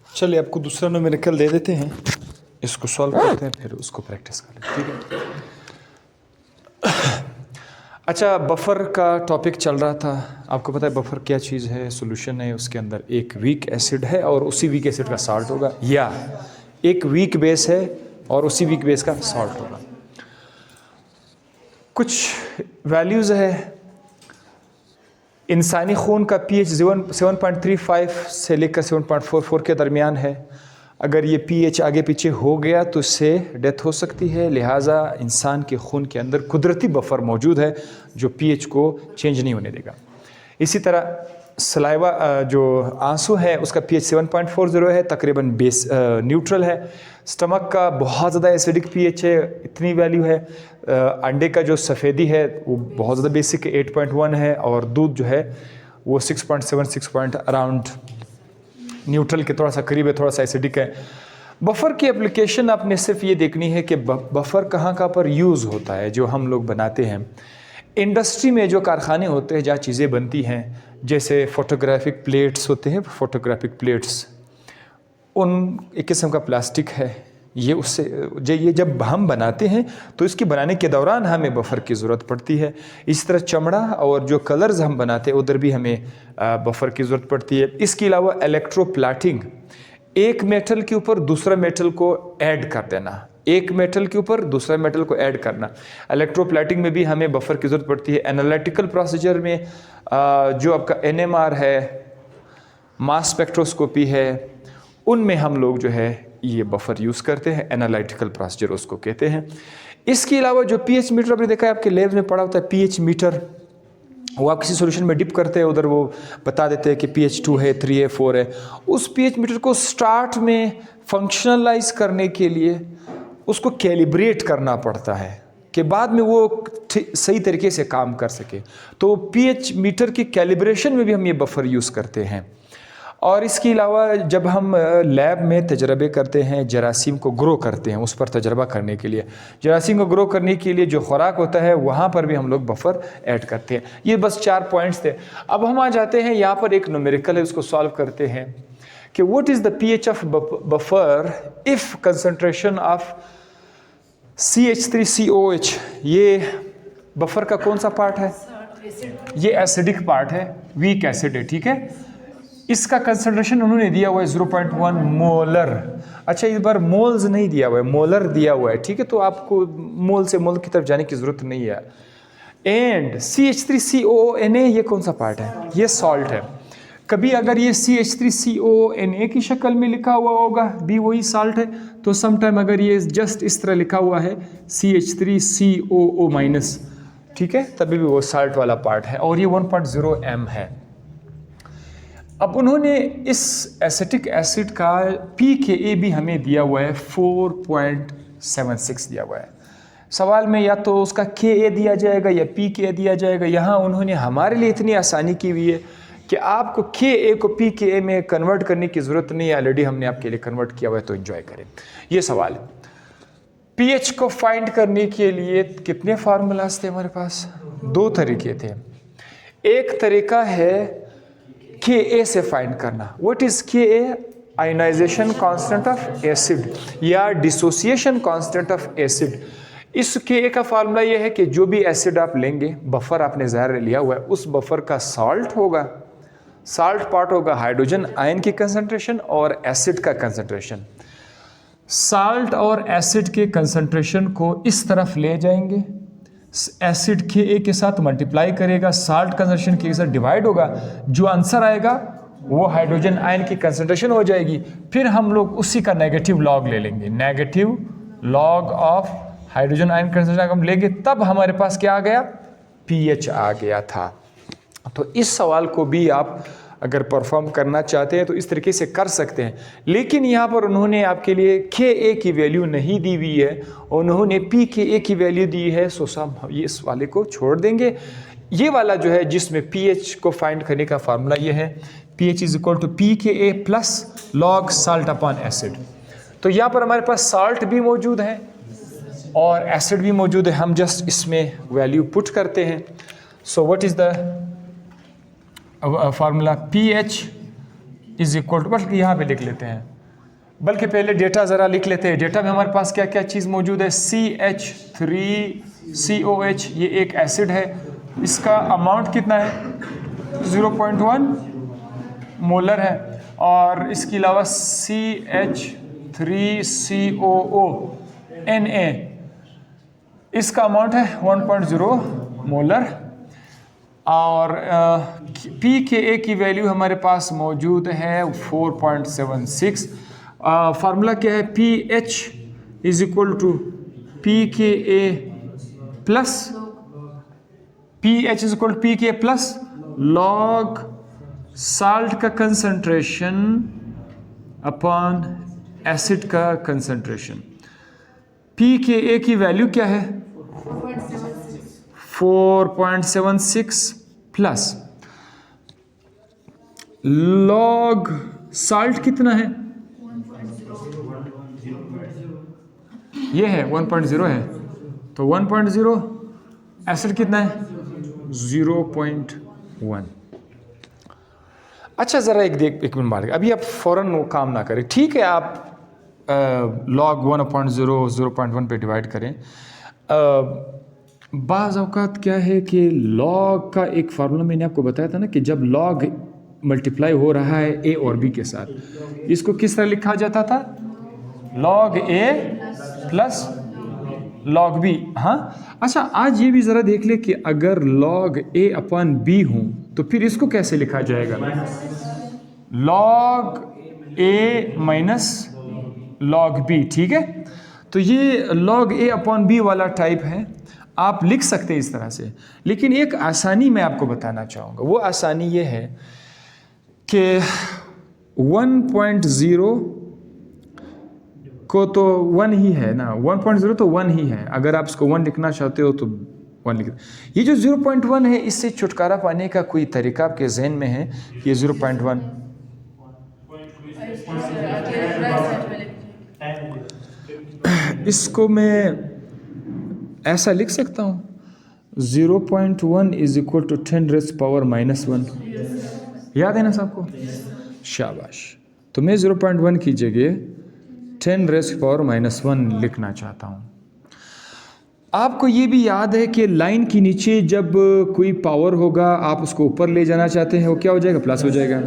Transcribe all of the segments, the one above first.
चलिए आपको दूसरा न्यूमेरिकल दे देते हैं, इसको सॉल्व करते हैं, फिर उसको प्रैक्टिस कर लेते हैं, ठीक है। अच्छा, बफर का टॉपिक चल रहा था। आपको पता है बफर क्या चीज़ है? सॉल्यूशन है, उसके अंदर एक वीक एसिड है और उसी वीक एसिड का सॉल्ट होगा, या एक वीक बेस है और उसी वीक बेस का सॉल्ट होगा। कुछ वैल्यूज़ है। इंसानी खून का pH 7.35 से लेकर 7.44 के दरमियान है। अगर ये pH आगे पीछे हो गया तो इससे डेथ हो सकती है, लिहाजा इंसान के खून के अंदर कुदरती बफर मौजूद है जो pH को चेंज नहीं होने देगा। इसी तरह सलाइवा जो आंसू है उसका pH 7.40 है, तकरीबन बेस न्यूट्रल है। स्टमक का बहुत ज़्यादा एसिडिक pH है, इतनी वैल्यू है। अंडे का जो सफ़ेदी है वो बहुत ज़्यादा बेसिक 8.1 है, और दूध जो है वो 6.7 अराउंड न्यूट्रल के थोड़ा सा करीब है, थोड़ा सा एसिडिक है। बफ़र की एप्लीकेशन आपने सिर्फ ये देखनी है कि बफ़र कहाँ कहाँ पर यूज़ होता है, जो हम लोग बनाते हैं। इंडस्ट्री में जो कारखाने होते हैं जहाँ चीज़ें बनती हैं, जैसे फोटोग्राफिक प्लेट्स होते हैं, फोटोग्राफिक प्लेट्स उन एक किस्म का प्लास्टिक है, ये जब हम बनाते हैं तो इसके बनाने के दौरान हमें बफ़र की ज़रूरत पड़ती है। इस तरह चमड़ा और जो कलर्स हम बनाते हैं उधर भी हमें बफ़र की ज़रूरत पड़ती है। इसके अलावा इलेक्ट्रोप्लाटिंग, एक मेटल के ऊपर दूसरा मेटल को ऐड कर देना, एक मेटल के ऊपर दूसरा मेटल को ऐड करना, इलेक्ट्रोप्लाटिंग में भी हमें बफ़र की ज़रूरत पड़ती है। एनालिटिकल प्रोसीजर में जो आपका NMR है, मास स्पेक्ट्रोस्कोपी है, उनमें हम लोग जो है ये बफ़र यूज़ करते हैं, एनालिटिकल प्रोसीजर उसको कहते हैं। इसके अलावा जो pH मीटर आपने देखा है आपके लैब में पड़ा होता है, pH मीटर, वो आप किसी सॉल्यूशन में डिप करते हैं, उधर वो बता देते हैं कि pH 2 है, 3 है, 4 है। उस pH मीटर को स्टार्ट में फंक्शनलाइज करने के लिए उसको कैलिब्रेट करना पड़ता है कि बाद में वो सही तरीके से काम कर सके। तो pH मीटर की कैलिब्रेशन में भी हम ये बफ़र यूज़ करते हैं। और इसके अलावा जब हम लैब में तजर्बे करते हैं, जरासीम को ग्रो करते हैं, उस पर तजर्बा करने के लिए, जरासीम को ग्रो करने के लिए जो खुराक होता है वहाँ पर भी हम लोग बफ़र ऐड करते हैं। ये बस 4 पॉइंट्स थे। अब हम आ जाते हैं यहाँ पर एक न्यूमेरिकल है, उसको सॉल्व करते हैं कि what is the pH of buffer if concentration of CH3COH, ये बफ़र का कौन सा पार्ट है? ये एसिडिक पार्ट है, वीक एसिड है, ठीक है। इसका कंसंट्रेशन उन्होंने दिया हुआ है 0.1 मोलर। अच्छा, इस बार मोल्स नहीं दिया हुआ है, मोलर दिया हुआ है, ठीक है। तो आपको मोल से मोल की तरफ जाने की ज़रूरत नहीं है। एंड CH3CONA, ये कौन सा पार्ट है? ये सॉल्ट है। कभी अगर ये CH3CONA की शक्ल में लिखा हुआ होगा भी वही सॉल्ट है, तो समटाइम अगर ये जस्ट इस तरह लिखा हुआ है CH3COO-, ठीक है, तभी भी वो सॉल्ट वाला पार्ट है, और ये 1.0 m है। अब उन्होंने इस एसिटिक एसिड का pKa भी हमें दिया हुआ है 4.76 दिया हुआ है। सवाल में या तो उसका Ka दिया जाएगा या pKa दिया जाएगा। यहाँ उन्होंने हमारे लिए इतनी आसानी की हुई है कि आपको Ka को pKa में कन्वर्ट करने की ज़रूरत नहीं है, ऑलरेडी हमने आपके लिए कन्वर्ट किया हुआ है, तो एंजॉय करें। ये सवाल है। pH को फाइंड करने के लिए कितने फार्मूलाज थे हमारे पास? 2 तरीके थे। एक तरीका है Ka से फाइंड करना। What is Ka? Ionization constant of acid या डिसोसिएशन कांस्टेंट ऑफ एसिड। इस Ka का फार्मूला यह है कि जो भी एसिड आप लेंगे, बफर आपने ज़ाहिर लिया हुआ है, उस बफर का सॉल्ट होगा, सॉल्ट पार्ट होगा हाइड्रोजन आयन की कंसंट्रेशन और एसिड का कंसंट्रेशन। सॉल्ट और एसिड के कंसंट्रेशन को इस तरफ ले जाएंगे, एसिड Ka के साथ मल्टीप्लाई करेगा, साल्ट कंसंट्रेशन के साथ डिवाइड होगा, जो आंसर आएगा वो हाइड्रोजन आयन की कंसंट्रेशन हो जाएगी। फिर हम लोग उसी का नेगेटिव लॉग ले लेंगे, negative log of hydrogen ion concentration हम लेंगे, तब हमारे पास क्या आ गया? pH आ गया था। तो इस सवाल को भी आप अगर परफॉर्म करना चाहते हैं तो इस तरीके से कर सकते हैं, लेकिन यहाँ पर उन्होंने आपके लिए Ka की वैल्यू नहीं दी हुई है, उन्होंने pKa की वैल्यू दी है। सो हम ये इस वाले को छोड़ देंगे। ये वाला जो है जिसमें pH को फाइंड करने का फार्मूला ये है, pH is equal to pKa plus log salt upon acid. तो यहाँ पर हमारे पास साल्ट भी मौजूद है और एसिड भी मौजूद है, हम जस्ट इसमें वैल्यू पुट करते हैं। So what is the formula pH is equal to, बल्कि यहाँ पे लिख लेते हैं, बल्कि पहले डेटा ज़रा लिख लेते हैं। डेटा में हमारे पास क्या क्या चीज़ मौजूद है। CH3COH ये एक एसिड है, इसका अमाउंट कितना है 0.1 मोलर है। और इसके अलावा CH3COO इसका अमाउंट है 1.0 मोलर। और pKa की वैल्यू हमारे पास मौजूद है 4.76। फार्मूला क्या है, pH is equal to pKa plus pH is equal to pKa plus log salt का कंसंट्रेशन अपॉन एसिड का कंसंट्रेशन। pKa की वैल्यू क्या है 4.76 प्लस लॉग साल्ट कितना है, ये है 1.0 है, तो 1.0 एसिड कितना है 0.1। अच्छा ज़रा एक मिनट मार, अभी आप फ़ौरन वो काम ना करें, ठीक है। आप लॉग 1/0 0.1 पे डिवाइड करें। बाज़ औक़ात क्या है कि लॉग का एक फार्मूला मैंने आपको बताया था ना कि जब लॉग मल्टीप्लाई हो रहा है a और b के साथ, इसको किस तरह लिखा जाता था, log a plus log b। हाँ अच्छा, आज ये भी ज़रा देख ले कि अगर log a अपन b हो तो फिर इसको कैसे लिखा जाएगा, log a minus log b, ठीक है। तो ये log a अपॉन b वाला टाइप है, आप लिख सकते हैं इस तरह से। लेकिन एक आसानी मैं आपको बताना चाहूँगा, वो आसानी ये है कि 1.0 को तो 1 ही है ना, 1.0 तो 1 ही है। अगर आप इसको 1 लिखना चाहते हो तो 1 लिख। ये जो 0.1 है, इससे छुटकारा पाने का कोई तरीका आपके जहन में है? ये 0.1 इसको मैं ऐसा लिख सकता हूँ, 0.1 इज इक्वल टू 10⁻⁻⁻1। याद है ना सबको? शाबाश। तो मैं 0.1 की जगह 10⁻⁻1 लिखना चाहता हूँ। आपको ये भी याद है कि लाइन के नीचे जब कोई पावर होगा, आप उसको ऊपर ले जाना चाहते हैं, वो क्या हो जाएगा, प्लस हो जाएगा।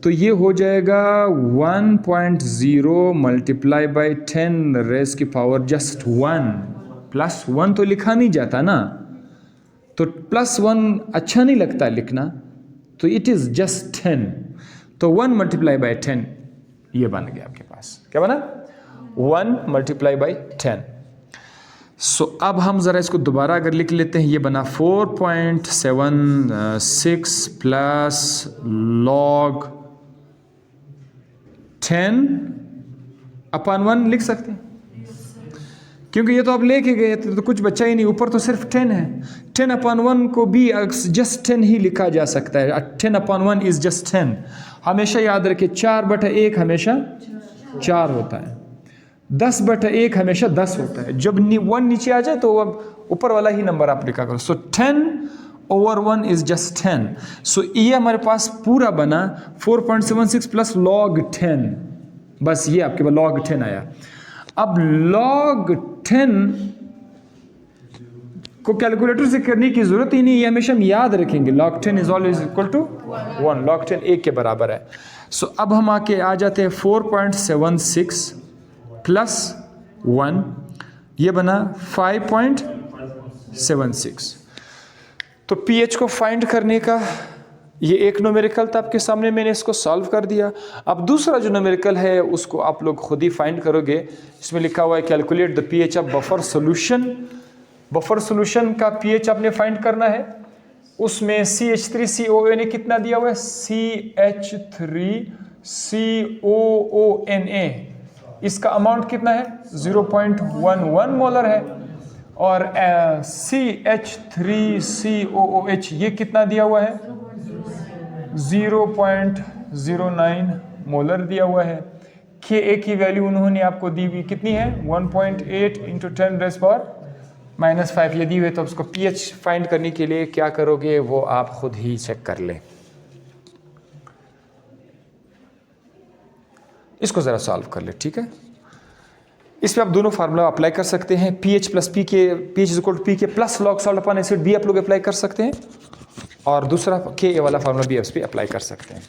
तो ये हो जाएगा 1.0 मल्टीप्लाई बाई 10⁻⁻1 प्लस 1 तो लिखा नहीं जाता ना, तो +1 अच्छा नहीं लगता लिखना, तो इट इज़ जस्ट 10। तो 1 मल्टीप्लाई बाई 10 ये बन गया आपके पास। क्या बना? 1 मल्टीप्लाई बाई 10। सो अब हम ज़रा इसको दोबारा अगर लिख लेते हैं, ये बना 4.76 प्लस लॉग 10/1 लिख सकते हैं, क्योंकि ये तो आप लेके गए थे तो कुछ बचा ही नहीं, ऊपर तो सिर्फ 10 है। 10/1 को भी जस्ट 10 ही लिखा जा सकता है। 10/1 इज जस्ट 10। हमेशा याद रखें 4/1 हमेशा 4 होता है, 10/1 हमेशा 10 होता है। जब 1 नीचे आ जाए तो अब ऊपर वाला ही नंबर आप लिखा करो। सो 10/1 इज जस्ट 10। सो ये हमारे पास पूरा बना 4.76 प्लस लॉग 10, बस ये आपके पास लॉग 10 आया। अब log 10 को कैलकुलेटर से करने की जरूरत ही नहीं, ये हमेशा हम याद रखेंगे। log 10 is always equal to 1। log 10 1 के बराबर है। सो अब हम आके आ जाते हैं 4.76 प्लस 1, ये बना 5.76। तो pH को फाइंड करने का ये एक न्यूमेरिकल था आपके सामने, मैंने इसको सॉल्व कर दिया। अब दूसरा जो न्यूमेरिकल है उसको आप लोग खुद ही फाइंड करोगे। इसमें लिखा हुआ है calculate the pH of buffer solution. Buffer solution का pH आपने फाइंड करना है। उसमें CH3COO ने कितना दिया हुआ है, CH3COONA, इसका अमाउंट कितना है 0.11 मोलर है। और CH3COOH ये कितना दिया हुआ है 0.09 मोलर दिया हुआ है। Ka की वैल्यू उन्होंने आपको दी हुई कितनी है 1.8 × 10⁻⁻5 ये दी हुई है। तो उसको pH फाइंड करने के लिए क्या करोगे वो आप खुद ही चेक कर लें। इसको ज़रा सॉल्व कर ले, ठीक है। इसमें आप दोनों फार्मूला अप्लाई कर सकते हैं। pH plus p K, pH is equal to p K plus log salt upon acid भी आप लोग अप्लाई कर सकते हैं, और दूसरा के वाला फार्मूला भी आप इस पर अप्लाई कर सकते हैं।